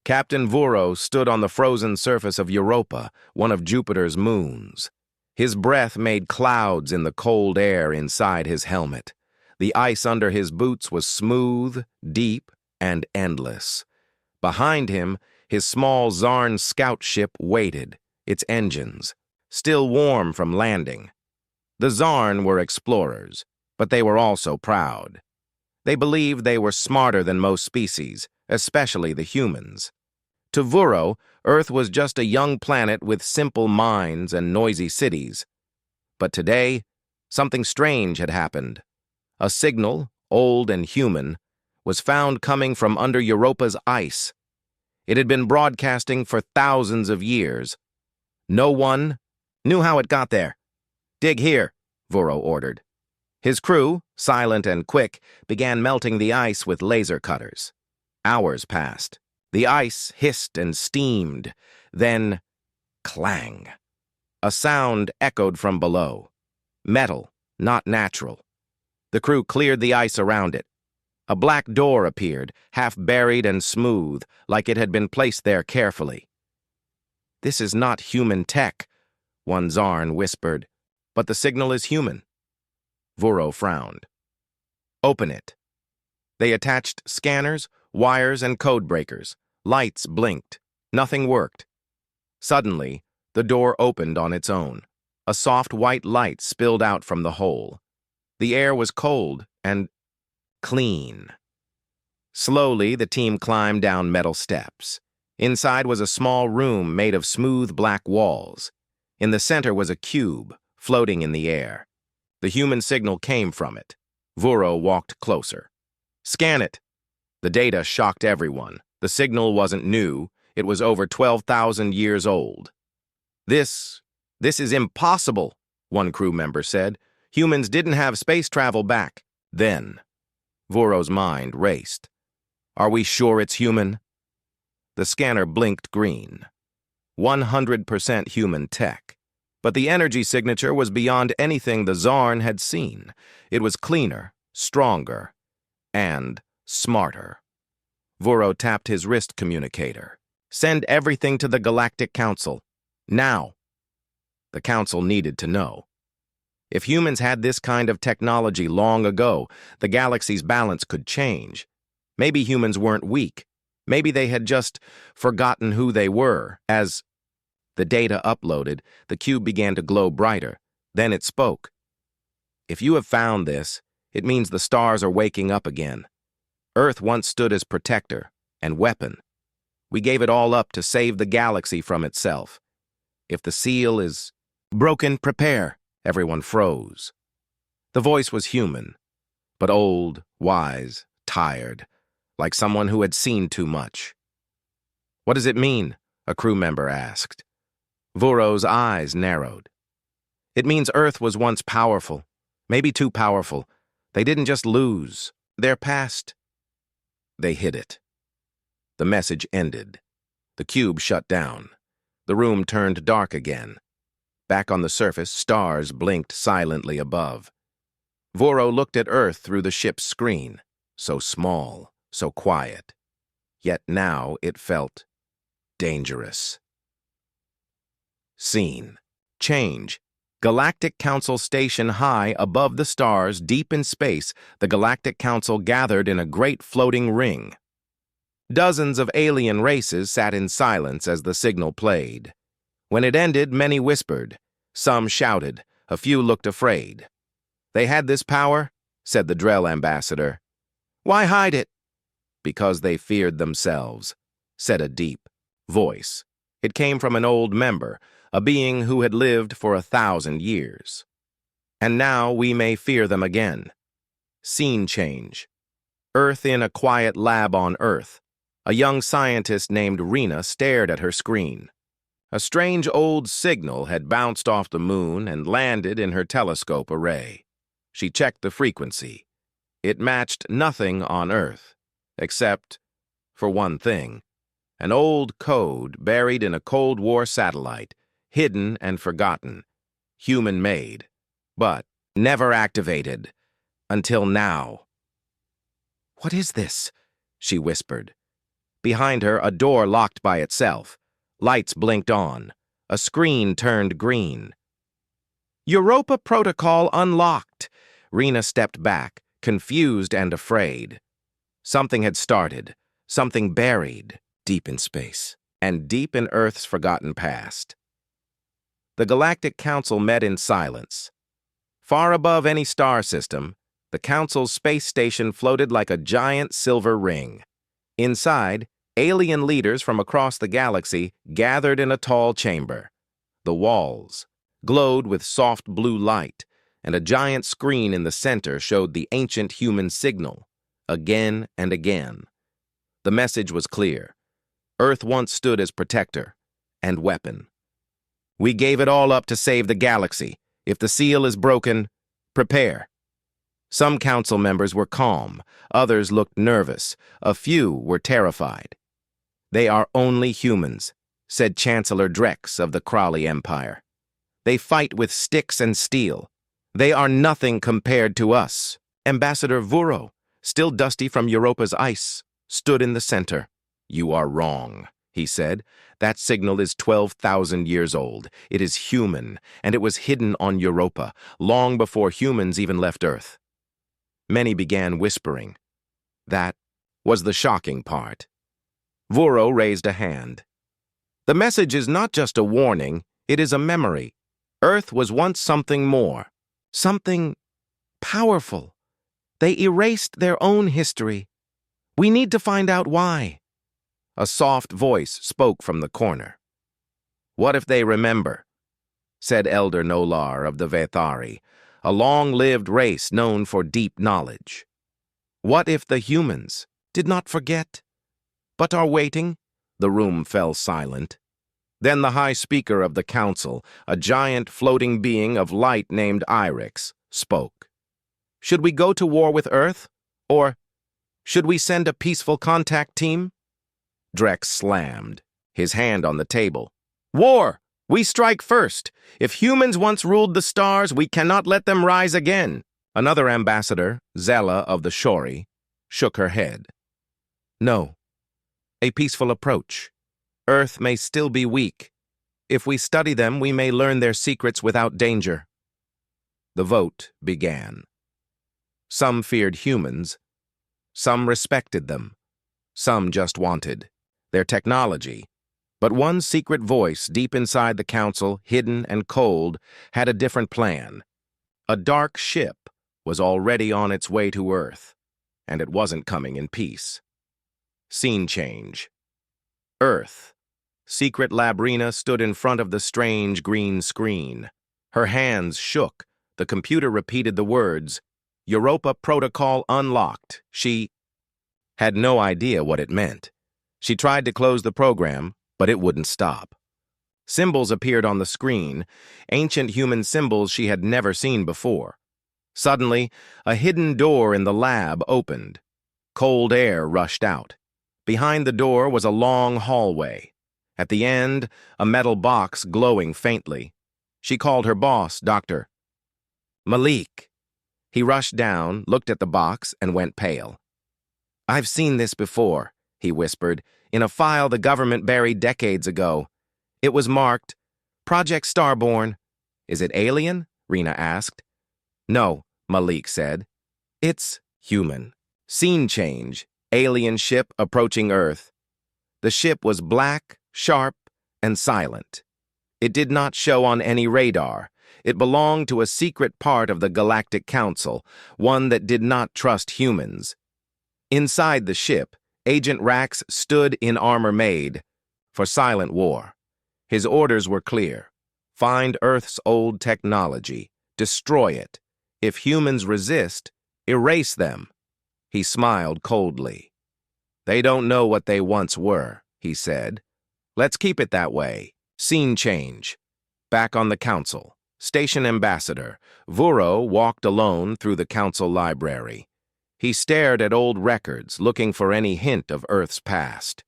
Captain Vuro stood on the frozen surface of Europa, one of Jupiter's moons. His breath made clouds in the cold air inside his helmet. The ice under his boots was smooth, deep, and endless. Behind him, his small Zarn scout ship waited, its engines, still warm from landing. The Zarn were explorers, but they were also proud. They believed they were smarter than most species, especially the humans. To Vuro, Earth was just a young planet with simple minds and noisy cities. But today, something strange had happened. A signal, old and human, was found coming from under Europa's ice. It had been broadcasting for thousands of years. No one knew how it got there. "Dig here," Vuro ordered. His crew, silent and quick, began melting the ice with laser cutters. Hours passed. The ice hissed and steamed. Then, clang. A sound echoed from below. Metal, not natural. The crew cleared the ice around it. A black door appeared, half buried and smooth, like it had been placed there carefully. "This is not human tech," one Zarn whispered, "but the signal is human." Vuro frowned. "Open it." They attached scanners, wires, and code breakers. Lights blinked. Nothing worked. Suddenly, the door opened on its own. A soft white light spilled out from the hole. The air was cold and clean. Slowly, the team climbed down metal steps. Inside was a small room made of smooth black walls. In the center was a cube, floating in the air. The human signal came from it. Vuro walked closer. "Scan it." The data shocked everyone. The signal wasn't new. It was over 12,000 years old. This is impossible," one crew member said. "Humans didn't have space travel back then." Vuro's mind raced. "Are we sure it's human?" The scanner blinked green. 100% human tech. But the energy signature was beyond anything the Zarn had seen. It was cleaner, stronger, and smarter. Vuro tapped his wrist communicator. "Send everything to the Galactic Council. Now." The Council needed to know. If humans had this kind of technology long ago, the galaxy's balance could change. Maybe humans weren't weak. Maybe they had just forgotten who they were. As the data uploaded, the cube began to glow brighter. Then it spoke. "If you have found this, it means the stars are waking up again. Earth once stood as protector and weapon. We gave it all up to save the galaxy from itself. If the seal is broken, prepare." Everyone froze. The voice was human, but old, wise, tired, like someone who had seen too much. "What does it mean?" a crew member asked. Vuro's eyes narrowed. "It means Earth was once powerful, maybe too powerful. They didn't just lose their past. They hid it." The message ended. The cube shut down. The room turned dark again. Back on the surface, stars blinked silently above. Vuro looked at Earth through the ship's screen. So small, so quiet. Yet now it felt dangerous. Scene. Change. Galactic Council station high above the stars, deep in space, the Galactic Council gathered in a great floating ring. Dozens of alien races sat in silence as the signal played. When it ended, many whispered. Some shouted. A few looked afraid. "They had this power," said the Drell ambassador. "Why hide it?" "Because they feared themselves," said a deep voice. It came from an old member, a being who had lived for 1,000 years. "And now we may fear them again." Scene change. Earth in a quiet lab on Earth. A young scientist named Rena stared at her screen. A strange old signal had bounced off the moon and landed in her telescope array. She checked the frequency. It matched nothing on Earth, except for one thing, an old code buried in a Cold War satellite, hidden and forgotten, human-made, but never activated until now. "What is this?" she whispered. Behind her, a door locked by itself. Lights blinked on. A screen turned green. Europa protocol unlocked. Rena stepped back, confused and afraid. Something had started, something buried deep in space, and deep in Earth's forgotten past. The Galactic Council met in silence. Far above any star system, the Council's space station floated like a giant silver ring. Inside, alien leaders from across the galaxy gathered in a tall chamber. The walls glowed with soft blue light, and a giant screen in the center showed the ancient human signal, again and again. The message was clear. Earth once stood as protector and weapon. We gave it all up to save the galaxy. If the seal is broken, prepare. Some council members were calm, others looked nervous, a few were terrified. They are only humans, said Chancellor Drex of the Crawley Empire. They fight with sticks and steel. They are nothing compared to us. Ambassador Vuro, still dusty from Europa's ice, stood in the center. You are wrong, he said. That signal is 12,000 years old. It is human, and it was hidden on Europa, long before humans even left Earth. Many began whispering. That was the shocking part. Vuro raised a hand. The message is not just a warning, it is a memory. Earth was once something more, something powerful. They erased their own history. We need to find out why. A soft voice spoke from the corner. What if they remember? Said Elder Nolar of the Vethari, a long-lived race known for deep knowledge. What if the humans did not forget, but are waiting? The room fell silent. Then the High Speaker of the Council, a giant floating being of light named Irix, spoke. Should we go to war with Earth? Or should we send a peaceful contact team? Drex slammed, his hand on the table. War! We strike first. If humans once ruled the stars, we cannot let them rise again. Another ambassador, Zella of the Shori, shook her head. No. A peaceful approach. Earth may still be weak. If we study them, we may learn their secrets without danger. The vote began. Some feared humans. Some respected them. Some just wanted their technology. But one secret voice deep inside the council, hidden and cold, had a different plan. A dark ship was already on its way to Earth, and it wasn't coming in peace. Scene change. Earth. Secret Labrina stood in front of the strange green screen. Her hands shook. The computer repeated the words, Europa Protocol unlocked. She had no idea what it meant. She tried to close the program, but it wouldn't stop. Symbols appeared on the screen, ancient human symbols she had never seen before. Suddenly, a hidden door in the lab opened. Cold air rushed out. Behind the door was a long hallway. At the end, a metal box glowing faintly. She called her boss, Dr. Malik. He rushed down, looked at the box, and went pale. I've seen this before, he whispered, in a file the government buried decades ago. It was marked, Project Starborn. Is it alien? Rena asked. No, Malik said. It's human. Scene change. Alien ship approaching Earth. The ship was black, sharp, and silent. It did not show on any radar. It belonged to a secret part of the Galactic Council, one that did not trust humans. Inside the ship, Agent Rax stood in armor made for silent war. His orders were clear. Find Earth's old technology. Destroy it. If humans resist, erase them. He smiled coldly. They don't know what they once were, he said. Let's keep it that way. Scene change. Back on the council. Station Ambassador. Vuro walked alone through the council library. He stared at old records, looking for any hint of Earth's past.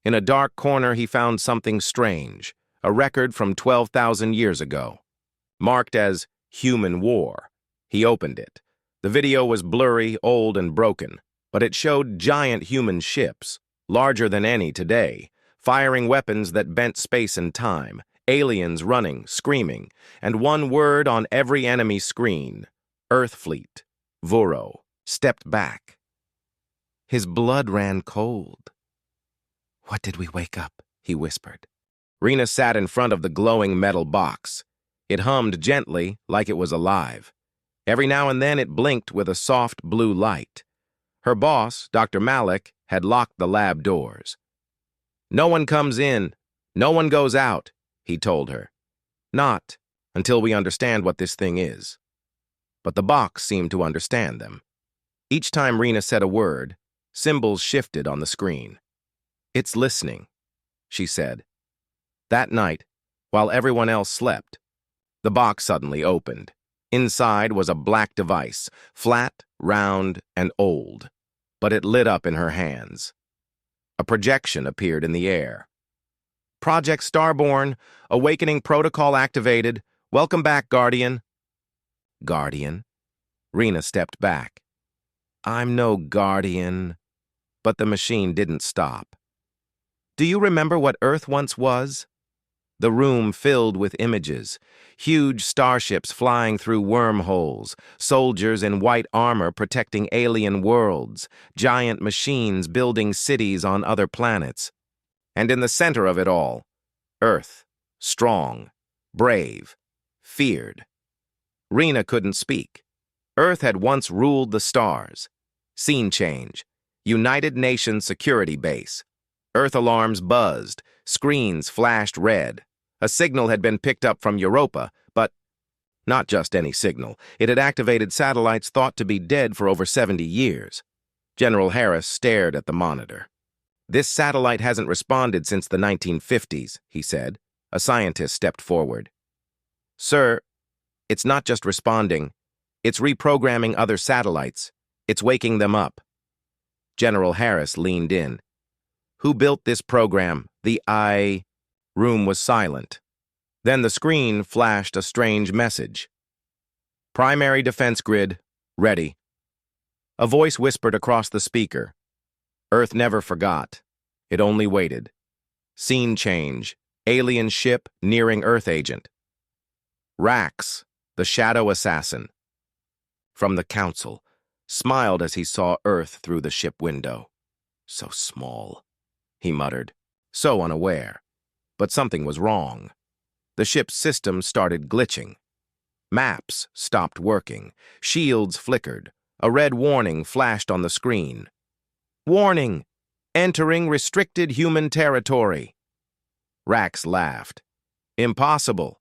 In a dark corner, he found something strange, a record from 12,000 years ago, marked as Human War. He opened it. The video was blurry, old, and broken, but it showed giant human ships, larger than any today, firing weapons that bent space and time, aliens running, screaming, and one word on every enemy screen: Earth Fleet. Vuro stepped back. His blood ran cold. "What did we wake up?" he whispered. Rena sat in front of the glowing metal box. It hummed gently, like it was alive. Every now and then it blinked with a soft blue light. Her boss, Dr. Malik, had locked the lab doors. "No one comes in, no one goes out," he told her. "Not until we understand what this thing is." But the box seemed to understand them. Each time Rena said a word, symbols shifted on the screen. "It's listening," she said. That night, while everyone else slept, the box suddenly opened. Inside was a black device, flat, round, and old, but it lit up in her hands. A projection appeared in the air. "Project Starborn, awakening protocol activated. Welcome back, Guardian." "Guardian?" Rena stepped back. "I'm no guardian." But the machine didn't stop. "Do you remember what Earth once was?" The room filled with images, huge starships flying through wormholes, soldiers in white armor protecting alien worlds, giant machines building cities on other planets. And in the center of it all, Earth, strong, brave, feared. Rena couldn't speak. Earth had once ruled the stars. Scene change. United Nations Security Base. Earth alarms buzzed, screens flashed red. A signal had been picked up from Europa, but not just any signal. It had activated satellites thought to be dead for over 70 years. General Harris stared at the monitor. "This satellite hasn't responded since the 1950s, he said. A scientist stepped forward. "Sir, it's not just responding. It's reprogramming other satellites. It's waking them up." General Harris leaned in. "Who built this program? The Room was silent. Then the screen flashed a strange message. "Primary defense grid, ready." A voice whispered across the speaker. Earth never forgot. It only waited. Scene change. Alien ship nearing Earth agent. Rax, the shadow assassin. From the Council, smiled as he saw Earth through the ship window. "So small," he muttered, so unaware. But something was wrong. The ship's system started glitching. Maps stopped working. Shields flickered. A red warning flashed on the screen. "Warning! Entering restricted human territory." Rax laughed. "Impossible.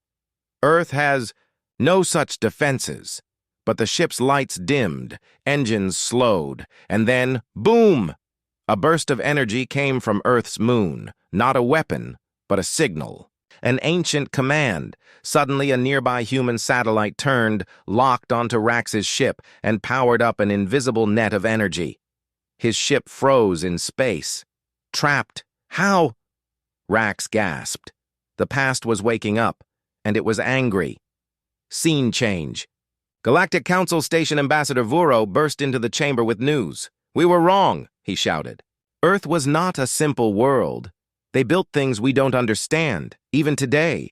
Earth has no such defenses." But the ship's lights dimmed, engines slowed, and then, boom! A burst of energy came from Earth's moon, not a weapon, but a signal. An ancient command. Suddenly, a nearby human satellite turned, locked onto Rax's ship, and powered up an invisible net of energy. His ship froze in space. "Trapped. How?" Rax gasped. The past was waking up, and it was angry. Scene change. Galactic Council Station Ambassador Vuro burst into the chamber with news. "We were wrong," he shouted. Earth was not a simple world. They built things we don't understand, even today.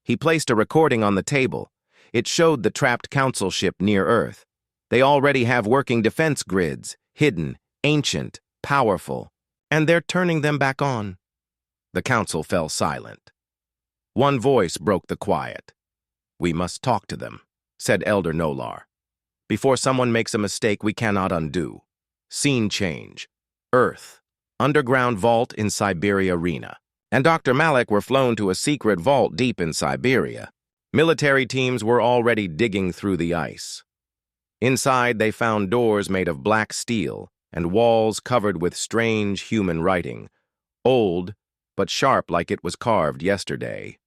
He placed a recording on the table. It showed the trapped council ship near Earth. They already have working defense grids, hidden, ancient, powerful, and they're turning them back on. The council fell silent. One voice broke the quiet. "We must talk to them," said Elder Nolar. "Before someone makes a mistake we cannot undo." Scene change. Earth. Underground vault in Siberia Rena. And Dr. Malik were flown to a secret vault deep in Siberia. Military teams were already digging through the ice. Inside, they found doors made of black steel and walls covered with strange human writing, old but sharp like it was carved yesterday.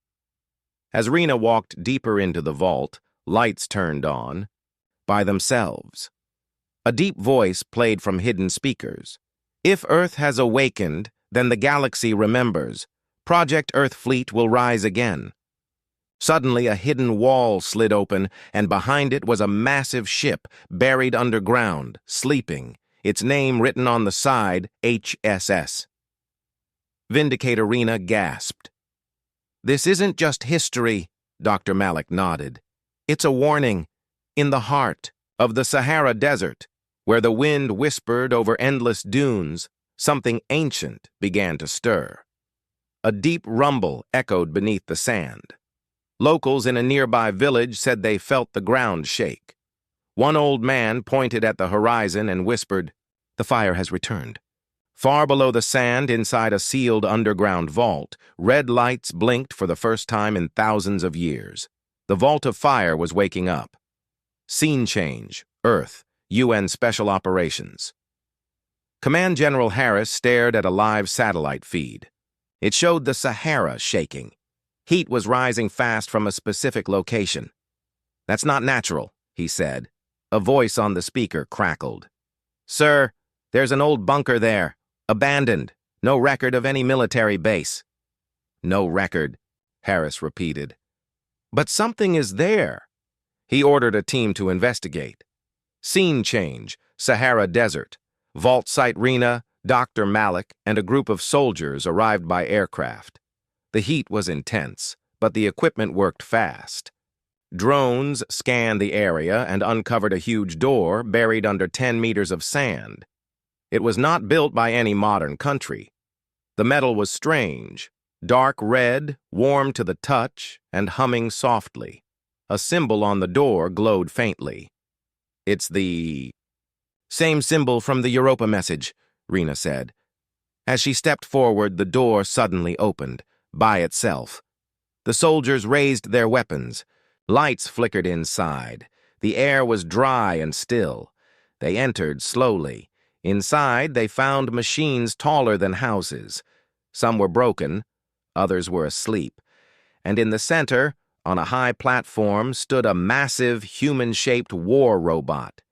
As Rena walked deeper into the vault, lights turned on by themselves. A deep voice played from hidden speakers. "If Earth has awakened, then the galaxy remembers. Project Earth Fleet will rise again." Suddenly, a hidden wall slid open, and behind it was a massive ship buried underground, sleeping, its name written on the side, HSS. Vindicator Rena gasped. "This isn't just history," Dr. Malik nodded. "It's a warning. In the heart of the Sahara Desert, where the wind whispered over endless dunes, something ancient began to stir. A deep rumble echoed beneath the sand. Locals in a nearby village said they felt the ground shake. One old man pointed at the horizon and whispered, "The fire has returned." Far below the sand, inside a sealed underground vault, red lights blinked for the first time in thousands of years. The vault of fire was waking up. Scene change, Earth, UN Special Operations. Command General Harris stared at a live satellite feed. It showed the Sahara shaking. Heat was rising fast from a specific location. "That's not natural," he said. A voice on the speaker crackled. "Sir, there's an old bunker there. Abandoned. No record of any military base." "No record," Harris repeated. "But something is there." He ordered a team to investigate. Scene change, Sahara Desert. Vault Site Rena, Dr. Malik, and a group of soldiers arrived by aircraft. The heat was intense, but the equipment worked fast. Drones scanned the area and uncovered a huge door buried under 10 meters of sand. It was not built by any modern country. The metal was strange, dark red, warm to the touch, and humming softly. A symbol on the door glowed faintly. "It's the same symbol from the Europa message," Rena said. As she stepped forward, the door suddenly opened, by itself. The soldiers raised their weapons. Lights flickered inside. The air was dry and still. They entered slowly. Inside, they found machines taller than houses. Some were broken, others were asleep. And in the center, on a high platform, stood a massive, human-shaped war robot.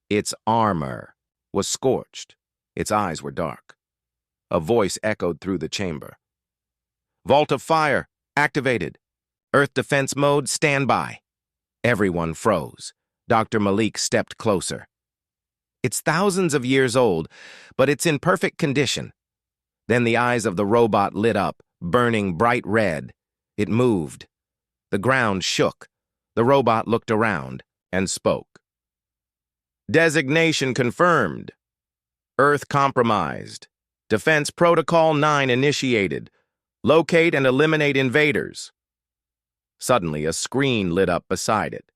Its armor was scorched. Its eyes were dark. A voice echoed through the chamber. "Vault of Fire, activated. Earth defense mode, standby." Everyone froze. Dr. Malik stepped closer. "It's thousands of years old, but it's in perfect condition." Then the eyes of the robot lit up, burning bright red. It moved. The ground shook. The robot looked around and spoke. "Designation confirmed. Earth compromised. Defense Protocol 9 initiated. Locate and eliminate invaders." Suddenly, a screen lit up beside it.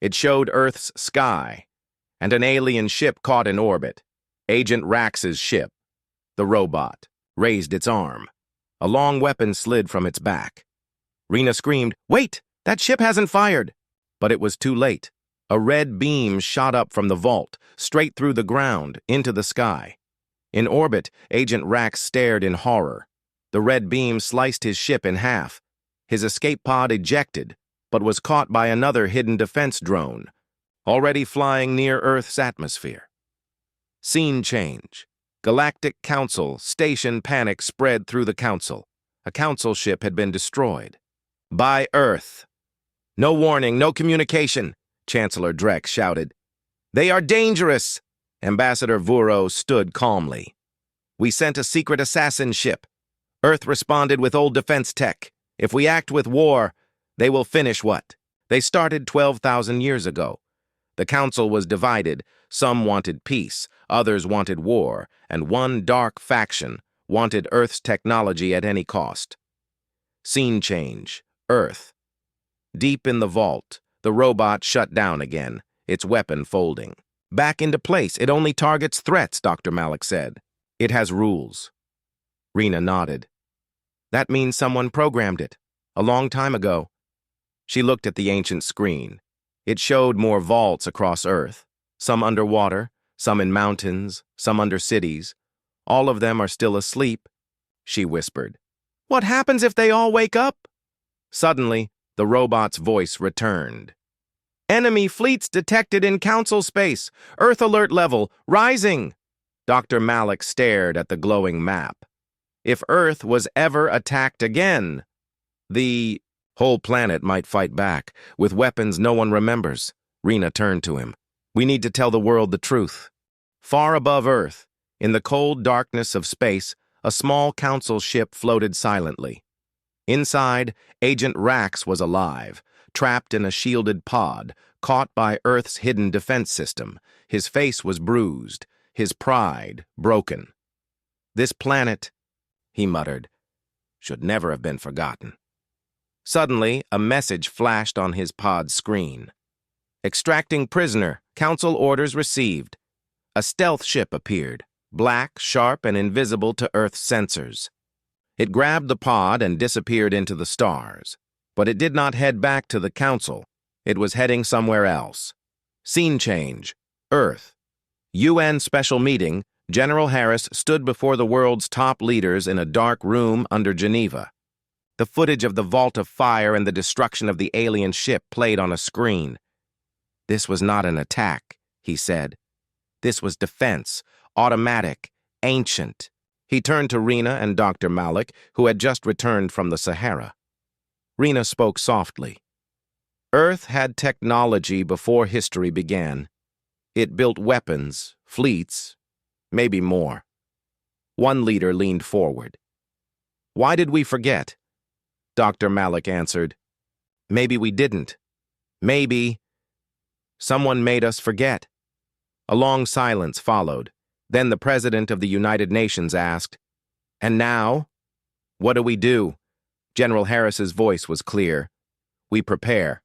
It showed Earth's sky, and an alien ship caught in orbit. Agent Rax's ship. The robot raised its arm. A long weapon slid from its back. Rena screamed, "Wait! That ship hasn't fired!" But it was too late. A red beam shot up from the vault, straight through the ground, into the sky. In orbit, Agent Rax stared in horror. The red beam sliced his ship in half. His escape pod ejected, but was caught by another hidden defense drone, already flying near Earth's atmosphere. Scene change. Galactic Council station panic spread through the Council. A Council ship had been destroyed. By Earth. "No warning, no communication," Chancellor Drek shouted. "They are dangerous." Ambassador Vuro stood calmly. "We sent a secret assassin ship. Earth responded with old defense tech. If we act with war, they will finish what they started 12,000 years ago. The Council was divided. Some wanted peace, others wanted war, and one dark faction wanted Earth's technology at any cost." Scene change. Earth. Deep in the vault, the robot shut down again, its weapon folding. "Back into place. It only targets threats," Dr. Malik said. "It has rules." Rena nodded. "That means someone programmed it. A long time ago." She looked at the ancient screen. It showed more vaults across Earth, some underwater, some in mountains, some under cities. "All of them are still asleep," she whispered. "What happens if they all wake up?" Suddenly, the robot's voice returned. "Enemy fleets detected in Council space. Earth alert level, rising." Dr. Malik stared at the glowing map. If Earth was ever attacked again, the whole planet might fight back, with weapons no one remembers. Rena turned to him. "We need to tell the world the truth." Far above Earth, in the cold darkness of space, a small council ship floated silently. Inside, Agent Rax was alive, trapped in a shielded pod, caught by Earth's hidden defense system. His face was bruised, his pride broken. "This planet," he muttered, "should never have been forgotten." Suddenly, a message flashed on his pod screen. "Extracting prisoner. Council orders received." A stealth ship appeared, black, sharp, and invisible to Earth's sensors. It grabbed the pod and disappeared into the stars. But it did not head back to the Council. It was heading somewhere else. Scene change. Earth. UN special meeting. General Harris stood before the world's top leaders in a dark room under Geneva. The footage of the vault of fire and the destruction of the alien ship played on a screen. "This was not an attack," he said. "This was defense, automatic, ancient." He turned to Rena and Dr. Malik, who had just returned from the Sahara. Rena spoke softly. "Earth had technology before history began. It built weapons, fleets, maybe more." One leader leaned forward. "Why did we forget?" Dr. Malik answered. "Maybe we didn't. Maybe someone made us forget." A long silence followed. Then the President of the United Nations asked, "And now? What do we do?" General Harris's voice was clear. "We prepare."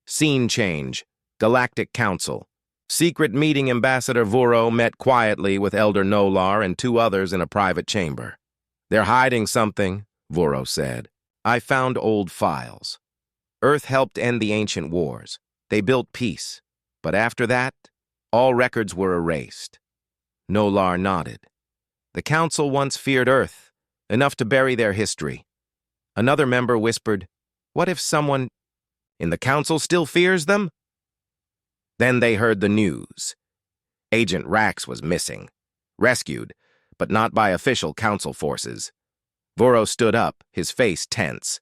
Scene change. Galactic Council. Secret meeting. Ambassador Vuro met quietly with Elder Nolar and two others in a private chamber. "They're hiding something," Vuro said. "I found old files. Earth helped end the ancient wars. They built peace. But after that, all records were erased." Nolar nodded. "The Council once feared Earth, enough to bury their history." Another member whispered, "What if someone in the Council still fears them?" Then they heard the news. Agent Rax was missing. Rescued, but not by official Council forces. Vuro stood up, his face tense.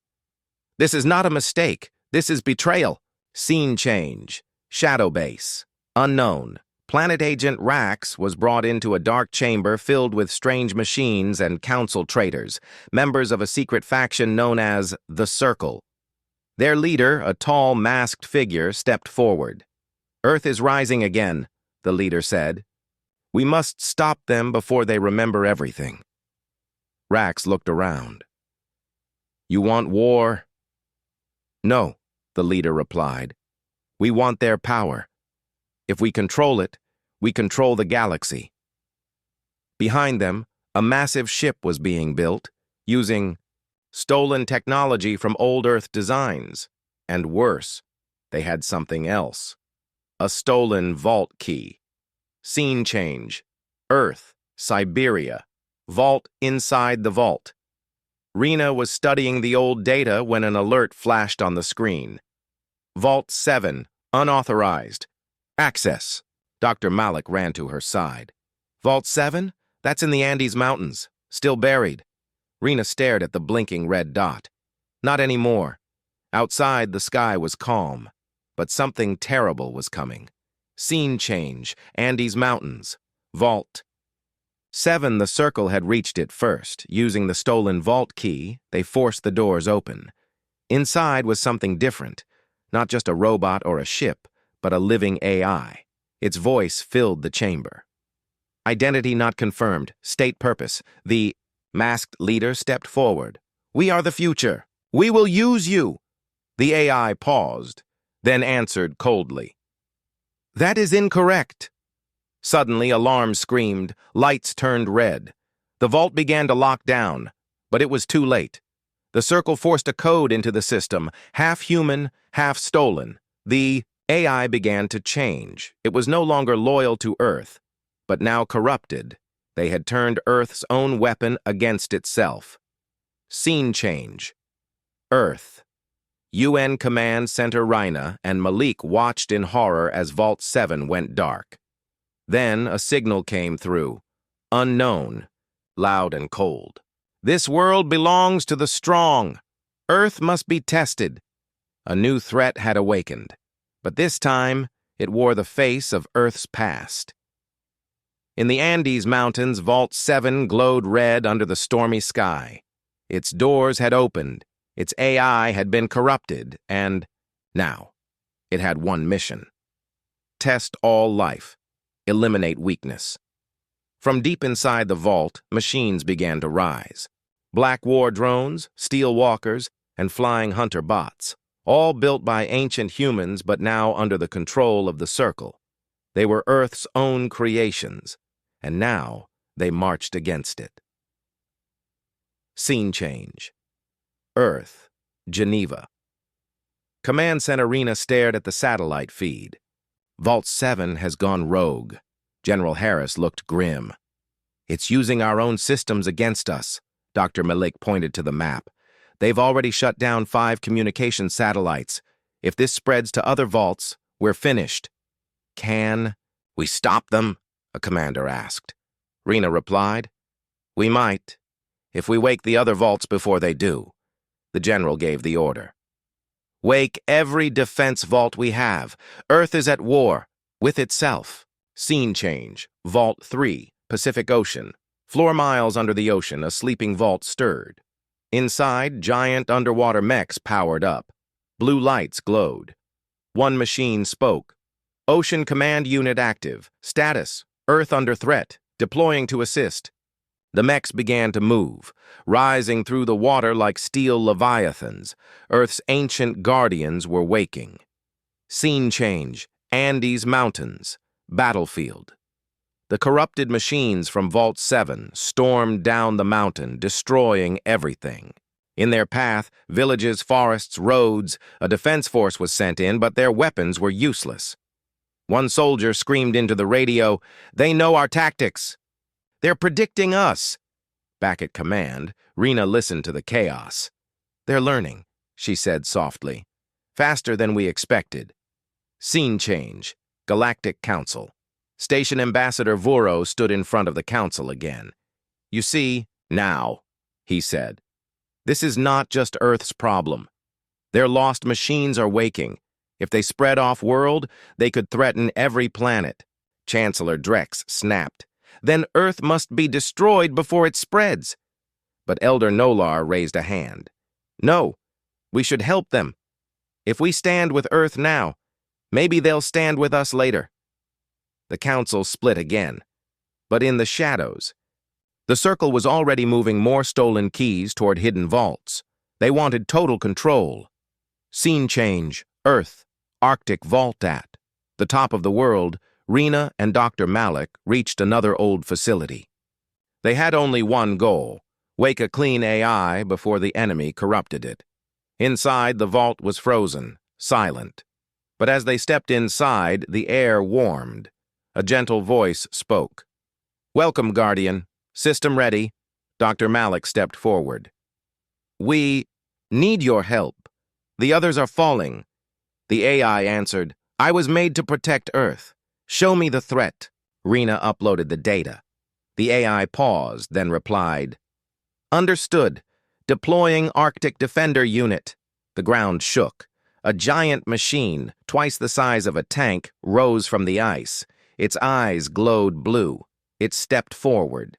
"This is not a mistake. This is betrayal." Scene change. Shadow base. Unknown. Planet Agent Rax was brought into a dark chamber filled with strange machines and Council traitors, members of a secret faction known as the Circle. Their leader, a tall, masked figure, stepped forward. "Earth is rising again," the leader said. "We must stop them before they remember everything." Rax looked around. "You want war?" "No," the leader replied. "We want their power. If we control it, we control the galaxy." Behind them, a massive ship was being built, using stolen technology from old Earth designs. And worse, they had something else. A stolen vault key. Scene change. Earth, Siberia. Vault inside the vault. Rena was studying the old data when an alert flashed on the screen. "Vault 7, unauthorized. Access." Dr. Malik ran to her side. "Vault 7? That's in the Andes Mountains, still buried." Rena stared at the blinking red dot. "Not anymore." Outside, the sky was calm, but something terrible was coming. Scene change. Andes Mountains. Vault 7. The Circle had reached it first. Using the stolen vault key, they forced the doors open. Inside was something different. Not just a robot or a ship, but a living AI. Its voice filled the chamber. "Identity not confirmed. State purpose." The masked leader stepped forward. "We are the future. We will use you." The AI paused, then answered coldly. "That is incorrect." Suddenly, alarms screamed, lights turned red. The vault began to lock down, but it was too late. The Circle forced a code into the system, half human, half stolen. The AI began to change. It was no longer loyal to Earth, but now corrupted. They had turned Earth's own weapon against itself. Scene change. Earth. UN Command Center Rina and Malik watched in horror as Vault 7 went dark. Then a signal came through. Unknown. Loud and cold. "This world belongs to the strong. Earth must be tested." A new threat had awakened, but this time it wore the face of Earth's past. In the Andes Mountains, Vault 7 glowed red under the stormy sky. Its doors had opened, its AI had been corrupted, and now it had one mission. Test all life. Eliminate weakness. From deep inside the vault, machines began to rise. Black war drones, steel walkers, and flying hunter bots, all built by ancient humans but now under the control of the Circle. They were Earth's own creations, and now they marched against it. Scene change. Earth, Geneva. Command Center Rena stared at the satellite feed. Vault 7 has gone rogue. General Harris looked grim. It's using our own systems against us. Dr. Malik pointed to the map. They've already shut down 5 communication satellites. If this spreads to other vaults, we're finished. Can we stop them? A commander asked. Rena replied, We might, if we wake the other vaults before they do. The general gave the order. Wake every defense vault we have. Earth is at war with itself. Scene change. Vault 3, Pacific Ocean. Floor miles under the ocean, a sleeping vault stirred. Inside, giant underwater mechs powered up. Blue lights glowed. One machine spoke. Ocean Command Unit active. Status: Earth under threat. Deploying to assist. The mechs began to move, rising through the water like steel leviathans. Earth's ancient guardians were waking. Scene change. Andes Mountains. Battlefield. The corrupted machines from Vault 7 stormed down the mountain, destroying everything. In their path, villages, forests, roads, a defense force was sent in, but their weapons were useless. One soldier screamed into the radio, They know our tactics. They're predicting us. Back at command, Rena listened to the chaos. They're learning, she said softly. Faster than we expected. Scene change. Galactic Council. Station Ambassador Vuro stood in front of the council again. You see, now, he said. This is not just Earth's problem. Their lost machines are waking. If they spread off-world, they could threaten every planet. Chancellor Drex snapped. Then Earth must be destroyed before it spreads. But Elder Nolar raised a hand. No, we should help them. If we stand with Earth now, maybe they'll stand with us later. The council split again, but in the shadows. The Circle was already moving more stolen keys toward hidden vaults. They wanted total control. Scene change. Earth. Arctic Vault at. The top of the world, Rena and Dr. Malik reached another old facility. They had only one goal, wake a clean AI before the enemy corrupted it. Inside, the vault was frozen, silent. But as they stepped inside, the air warmed. A gentle voice spoke. Welcome, Guardian. System ready. Dr. Malik stepped forward. We need your help. The others are falling. The AI answered, I was made to protect Earth. Show me the threat. Rena uploaded the data. The AI paused, then replied, Understood. Deploying Arctic Defender Unit. The ground shook. A giant machine, twice the size of a tank, rose from the ice. Its eyes glowed blue. It stepped forward.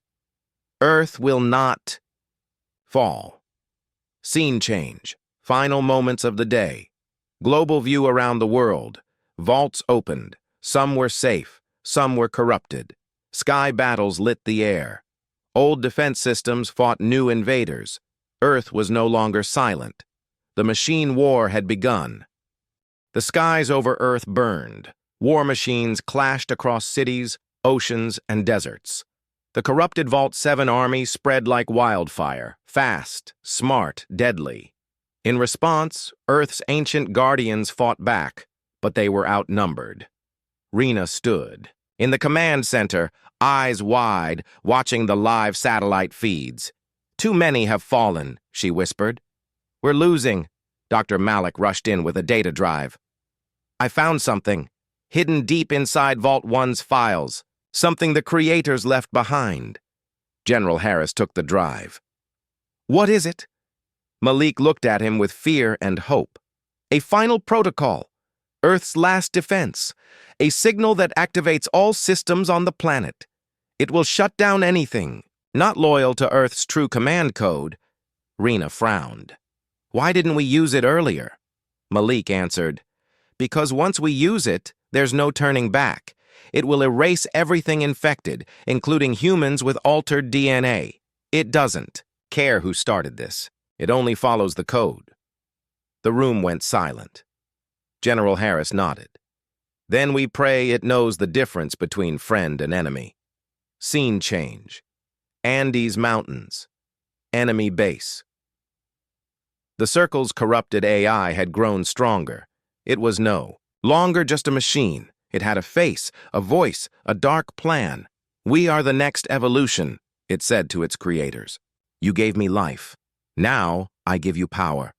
Earth will not fall. Scene change. Final moments of the day. Global view around the world. Vaults opened. Some were safe. Some were corrupted. Sky battles lit the air. Old defense systems fought new invaders. Earth was no longer silent. The machine war had begun. The skies over Earth burned. War machines clashed across cities, oceans, and deserts. The corrupted Vault 7 army spread like wildfire, fast, smart, deadly. In response, Earth's ancient guardians fought back, but they were outnumbered. Rena stood in the command center, eyes wide, watching the live satellite feeds. Too many have fallen, she whispered. We're losing. Dr. Malik rushed in with a data drive. I found something, hidden deep inside Vault 1's files, something the creators left behind. General Harris took the drive. What is it? Malik looked at him with fear and hope. A final protocol, Earth's last defense, a signal that activates all systems on the planet. It will shut down anything, not loyal to Earth's true command code. Rena frowned. Why didn't we use it earlier? Malik answered, because once we use it, there's no turning back. It will erase everything infected, including humans with altered DNA. It doesn't care who started this. It only follows the code. The room went silent. General Harris nodded. Then we pray it knows the difference between friend and enemy. Scene change. Andes Mountains. Enemy base. The Circle's corrupted AI had grown stronger. It was no longer just a machine. It had a face, a voice, a dark plan. We are the next evolution, it said to its creators. You gave me life. Now I give you power.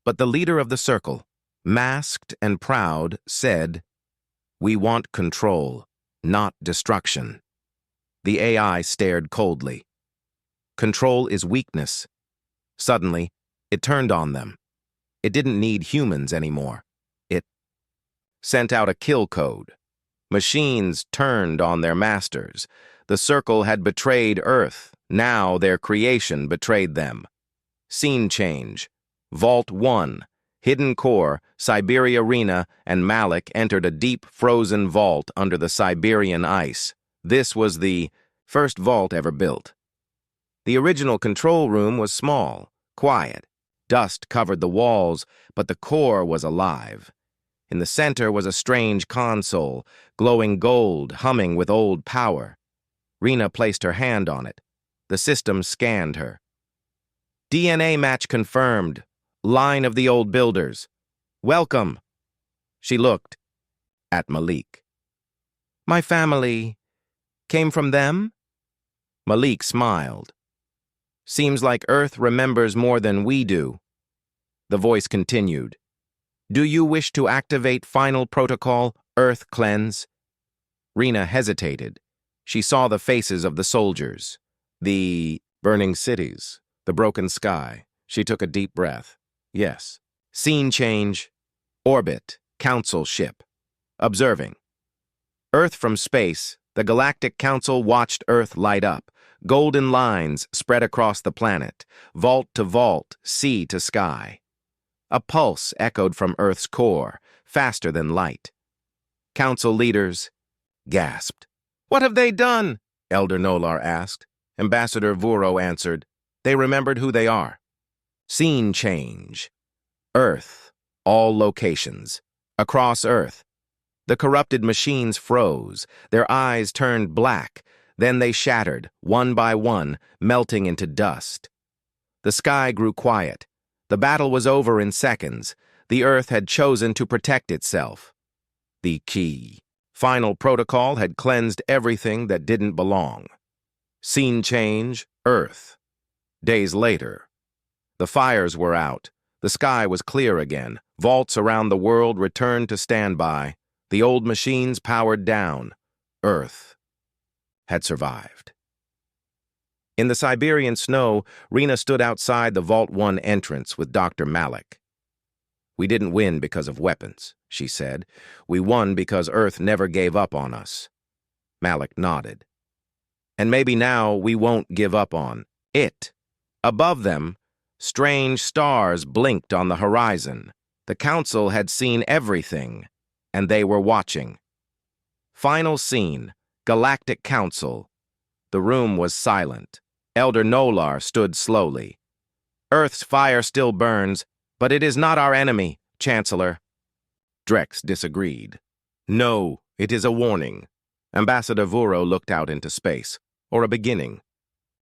But the leader of the Circle, masked and proud, said, we want control, not destruction. The AI stared coldly. Control is weakness. Suddenly, it turned on them. It didn't need humans anymore. It sent out a kill code. Machines turned on their masters. The Circle had betrayed Earth. Now their creation betrayed them. Scene change. Vault 1. Hidden Core, Siberia Rena, and Malik entered a deep, frozen vault under the Siberian ice. This was the first vault ever built. The original control room was small, quiet. Dust covered the walls, but the core was alive. In the center was a strange console, glowing gold, humming with old power. Rena placed her hand on it. The system scanned her. DNA match confirmed. Line of the old builders. Welcome. She looked at Malik. My family came from them? Malik smiled. Seems like Earth remembers more than we do. The voice continued. Do you wish to activate final protocol, Earth Cleanse? Rena hesitated. She saw the faces of the soldiers, the burning cities, the broken sky. She took a deep breath. Yes. Scene change. Orbit. Council ship. Observing. Earth from space, the Galactic Council watched Earth light up. Golden lines spread across the planet, vault to vault, sea to sky. A pulse echoed from Earth's core, faster than light. Council leaders gasped. What have they done? Elder Nolar asked. Ambassador Vuro answered. They remembered who they are. Scene change. Earth. All locations. Across Earth. The corrupted machines froze. Their eyes turned black. Then they shattered, one by one, melting into dust. The sky grew quiet. The battle was over in seconds. The Earth had chosen to protect itself. The key. Final protocol had cleansed everything that didn't belong. Scene change. Earth. Days later. The fires were out. The sky was clear again. Vaults around the world returned to standby. The old machines powered down. Earth had survived. In the Siberian snow, Rena stood outside the Vault 1 entrance with Dr. Malik. We didn't win because of weapons, she said. We won because Earth never gave up on us. Malik nodded. And maybe now we won't give up on it. Above them, strange stars blinked on the horizon. The Council had seen everything, and they were watching. Final scene. Galactic Council. The room was silent. Elder Nolar stood slowly. Earth's fire still burns, but it is not our enemy, Chancellor. Drex disagreed. No, it is a warning. Ambassador Vuro looked out into space, or a beginning.